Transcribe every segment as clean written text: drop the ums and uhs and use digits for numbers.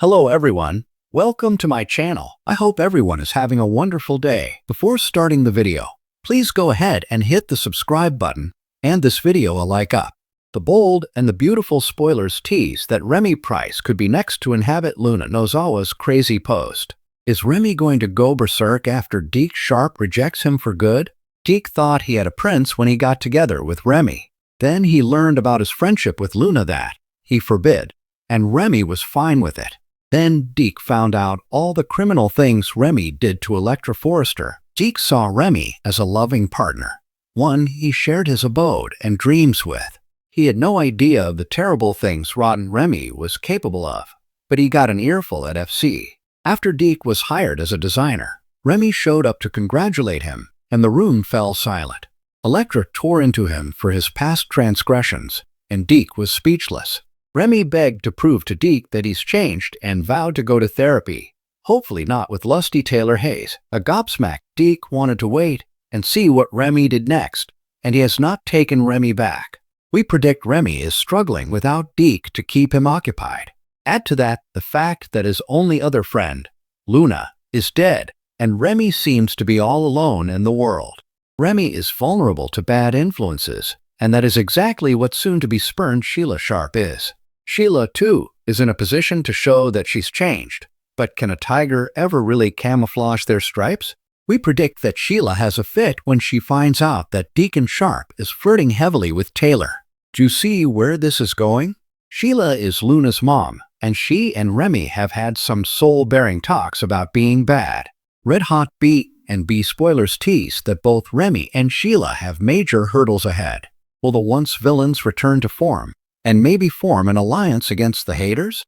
Hello everyone, welcome to my channel. I hope everyone is having a wonderful day. Before starting the video, please go ahead and hit the subscribe button and this video a like up. The bold and the beautiful spoilers tease that Remy Price could be next to inhabit Luna Nozawa's crazy post. Is Remy going to go berserk after Deke Sharp rejects him for good? Deke thought he had a prince when he got together with Remy. Then he learned about his friendship with Luna that he forbid, and Remy was fine with it. Then Deke found out all the criminal things Remy did to Electra Forrester. Deke saw Remy as a loving partner, one he shared his abode and dreams with. He had no idea of the terrible things rotten Remy was capable of, but he got an earful at FC. After Deke was hired as a designer, Remy showed up to congratulate him, and the room fell silent. Electra tore into him for his past transgressions, and Deke was speechless. Remy begged to prove to Deke that he's changed and vowed to go to therapy, hopefully not with lusty Taylor Hayes. A gobsmacked Deke wanted to wait and see what Remy did next, and he has not taken Remy back. We predict Remy is struggling without Deke to keep him occupied. Add to that the fact that his only other friend, Luna, is dead, and Remy seems to be all alone in the world. Remy is vulnerable to bad influences, and that is exactly what soon-to-be spurned Sheila Sharp is. Sheila, too, is in a position to show that she's changed. But can a tiger ever really camouflage their stripes? We predict that Sheila has a fit when she finds out that Deacon Sharp is flirting heavily with Taylor. Do you see where this is going? Sheila is Luna's mom, and she and Remy have had some soul-bearing talks about being bad. Red Hot B and B spoilers tease that both Remy and Sheila have major hurdles ahead. Will the once villains return to form, and maybe form an alliance against the haters?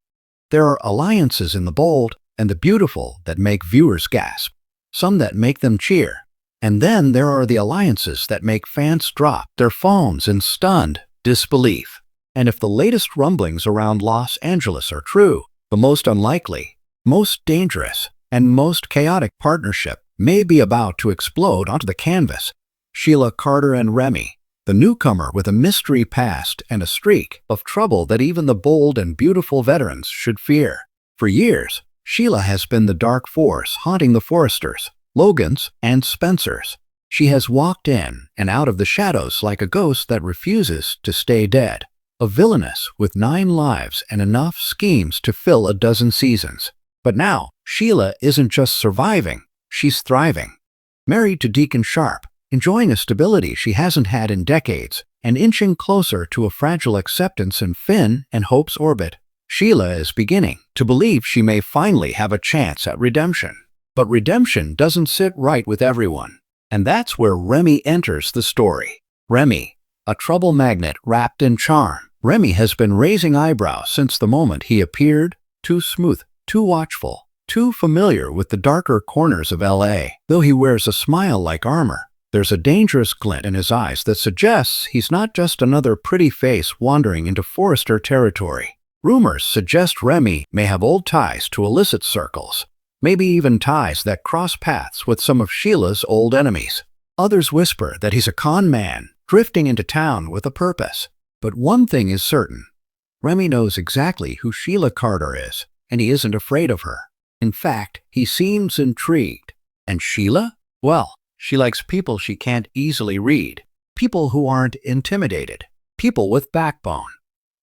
There are alliances in the bold and the beautiful that make viewers gasp, some that make them cheer, and then there are the alliances that make fans drop their phones in stunned disbelief. And if the latest rumblings around Los Angeles are true, the most unlikely, most dangerous, and most chaotic partnership may be about to explode onto the canvas. Sheila Carter and Remy, the newcomer with a mystery past and a streak of trouble that even the bold and beautiful veterans should fear. For years, Sheila has been the dark force haunting the Forresters, Logans, and Spencers. She has walked in and out of the shadows like a ghost that refuses to stay dead. A villainess with 9 lives and enough schemes to fill a dozen seasons. But now, Sheila isn't just surviving, she's thriving. Married to Deacon Sharp, enjoying a stability she hasn't had in decades, and inching closer to a fragile acceptance in Finn and Hope's orbit, Sheila is beginning to believe she may finally have a chance at redemption. But redemption doesn't sit right with everyone, and that's where Remy enters the story. Remy, a trouble magnet wrapped in charm. Remy has been raising eyebrows since the moment he appeared, too smooth, too watchful, too familiar with the darker corners of LA. Though he wears a smile like armor, there's a dangerous glint in his eyes that suggests he's not just another pretty face wandering into Forrester territory. Rumors suggest Remy may have old ties to illicit circles, maybe even ties that cross paths with some of Sheila's old enemies. Others whisper that he's a con man, drifting into town with a purpose. But one thing is certain. Remy knows exactly who Sheila Carter is, and he isn't afraid of her. In fact, he seems intrigued. And Sheila? Well, she likes people she can't easily read, people who aren't intimidated, people with backbone,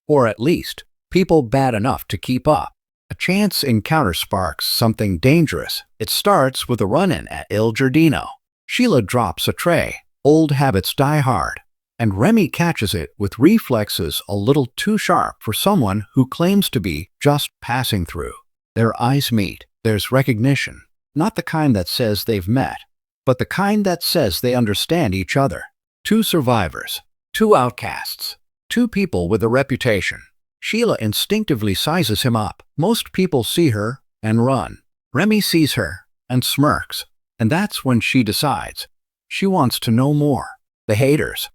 or at least, people bad enough to keep up. A chance encounter sparks something dangerous. It starts with a run-in at Il Giardino. Sheila drops a tray, old habits die hard, and Remy catches it with reflexes a little too sharp for someone who claims to be just passing through. Their eyes meet. There's recognition, not the kind that says they've met, but the kind that says they understand each other. 2 survivors, 2 outcasts, 2 people with a reputation. Sheila instinctively sizes him up. Most people see her and run. Remy sees her and smirks, and that's when she decides she wants to know more. The haters,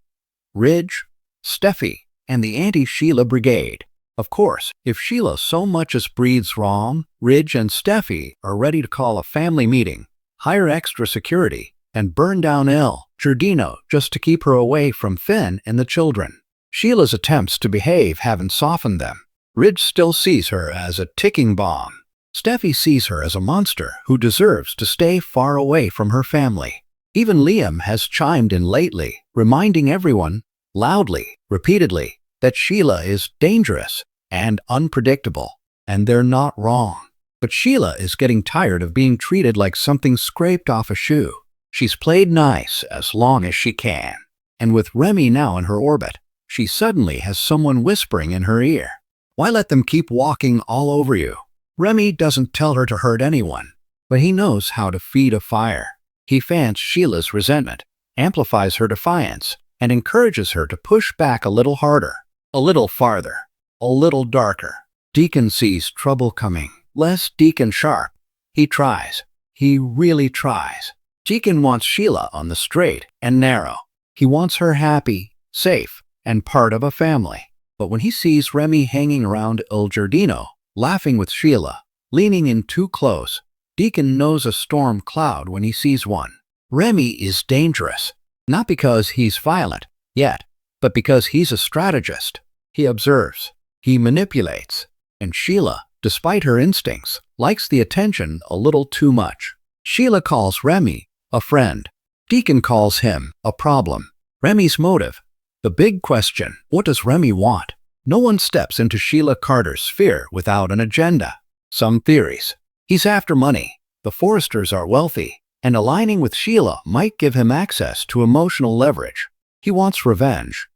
Ridge, Steffi, and the anti-Sheila brigade. Of course, if Sheila so much as breathes wrong, Ridge and Steffi are ready to call a family meeting, hire extra security, and burn down Il Giardino just to keep her away from Finn and the children. Sheila's attempts to behave haven't softened them. Ridge still sees her as a ticking bomb, Steffi sees her as a monster who deserves to stay far away from her family. Even Liam has chimed in lately, reminding everyone, loudly, repeatedly, that Sheila is dangerous and unpredictable. And they're not wrong. But Sheila is getting tired of being treated like something scraped off a shoe. She's played nice as long as she can. And with Remy now in her orbit, she suddenly has someone whispering in her ear. Why let them keep walking all over you? Remy doesn't tell her to hurt anyone, but he knows how to feed a fire. He fans Sheila's resentment, amplifies her defiance, and encourages her to push back a little harder, a little farther, a little darker. Deacon sees trouble coming. Less Deacon sharp. He tries. He really tries. Deacon wants Sheila on the straight and narrow. He wants her happy, safe, and part of a family. But when he sees Remy hanging around Il Giardino, laughing with Sheila, leaning in too close, Deacon knows a storm cloud when he sees one. Remy is dangerous, not because he's violent, yet, but because he's a strategist. He observes. He manipulates. And Sheila, despite her instincts, likes the attention a little too much. Sheila calls Remy a friend. Deacon calls him a problem. Remy's motive? The big question, what does Remy want? No one steps into Sheila Carter's sphere without an agenda. Some theories. He's after money. The Forresters are wealthy, and aligning with Sheila might give him access to emotional leverage. He wants revenge.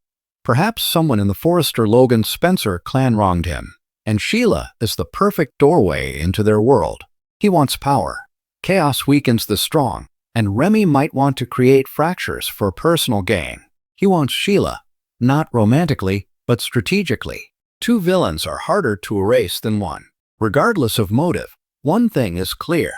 Perhaps someone in the Forrester-Logan Spencer clan wronged him, and Sheila is the perfect doorway into their world. He wants power. Chaos weakens the strong, and Remy might want to create fractures for personal gain. He wants Sheila, not romantically, but strategically. Two villains are harder to erase than one. Regardless of motive, one thing is clear.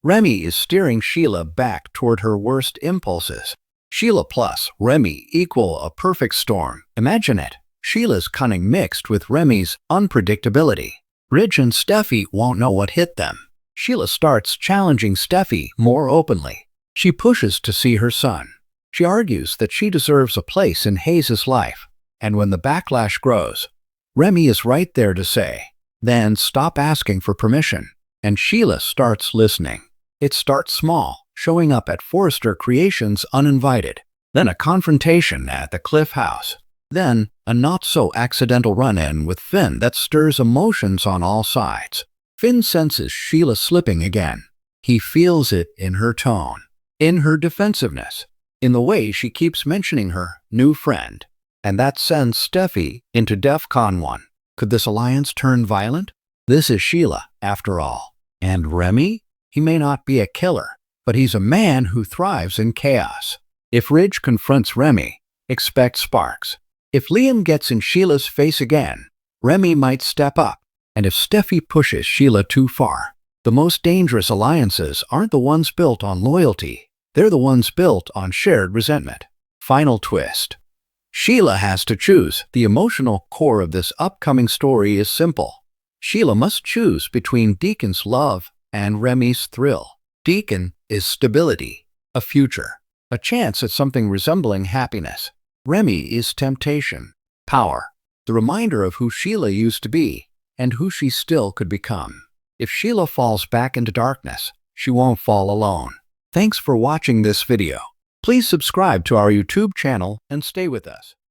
Remy is steering Sheila back toward her worst impulses. Sheila plus Remy equal a perfect storm. Imagine it. Sheila's cunning mixed with Remy's unpredictability. Ridge and Steffi won't know what hit them. Sheila starts challenging Steffi more openly. She pushes to see her son. She argues that she deserves a place in Hayes' life. And when the backlash grows, Remy is right there to say, then stop asking for permission. And Sheila starts listening. It starts small, showing up at Forrester Creations uninvited. Then a confrontation at the Cliff House. Then a not-so-accidental run-in with Finn that stirs emotions on all sides. Finn senses Sheila slipping again. He feels it in her tone, in her defensiveness, in the way she keeps mentioning her new friend. And that sends Steffi into DEFCON 1. Could this alliance turn violent? This is Sheila, after all. And Remy? He may not be a killer, but he's a man who thrives in chaos. If Ridge confronts Remy, expect sparks. If Liam gets in Sheila's face again, Remy might step up. And if Steffi pushes Sheila too far, the most dangerous alliances aren't the ones built on loyalty. They're the ones built on shared resentment. Final twist. Sheila has to choose. The emotional core of this upcoming story is simple. Sheila must choose between Deacon's love and Remy's thrill. Deacon is stability, a future, a chance at something resembling happiness. Remy is temptation, power, the reminder of who Sheila used to be and who she still could become. If Sheila falls back into darkness, she won't fall alone. Thanks for watching this video. Please subscribe to our YouTube channel and stay with us.